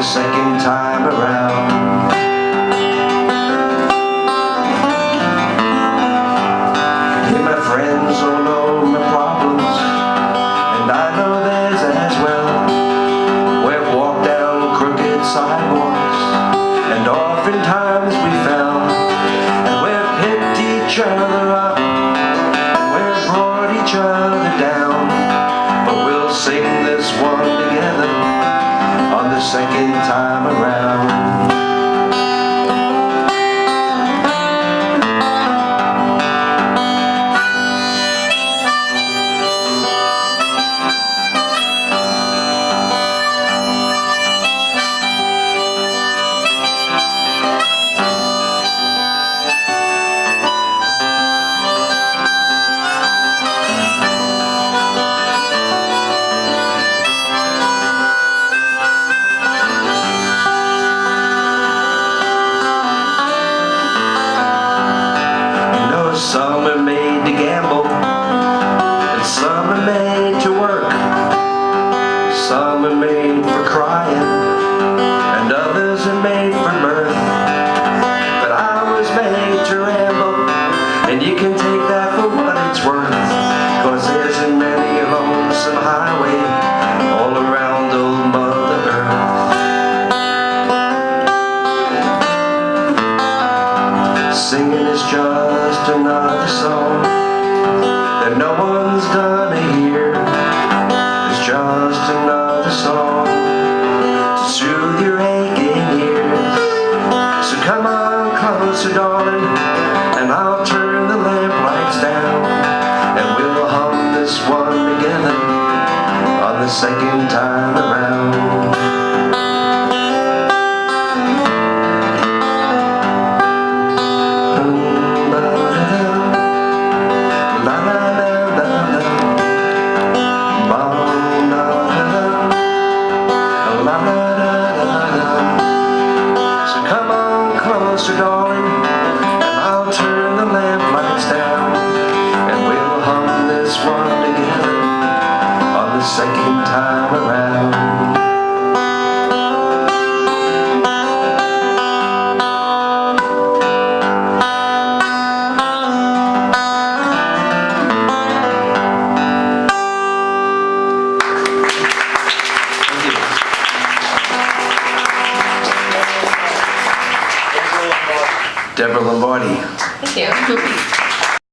second time around. Hey, my friends all know my problems, and I know theirs as well. We've walked down crooked sidewalks, and oftentimes we fell, and we've picked each other up, and we've brought each other down. But we'll sing this one together on the second time around. Some are made to gamble, and some are made to work. Some are made for crying, and others are made for mirth. But I was made to ramble, and you can take that for what it's worth. 'Cause there's a many a lonesome highway all around old Mother Earth. Singing is just another song that no one's gonna hear. It's just another song to soothe your aching ears. So come on closer, darling, and I'll turn the lamp lights down, and we'll hum this one together on the second time around. So come on closer, darling, and I'll turn the lamp lights down, and we'll hum this one together on the second time around. Deborah Lombardi. Thank you.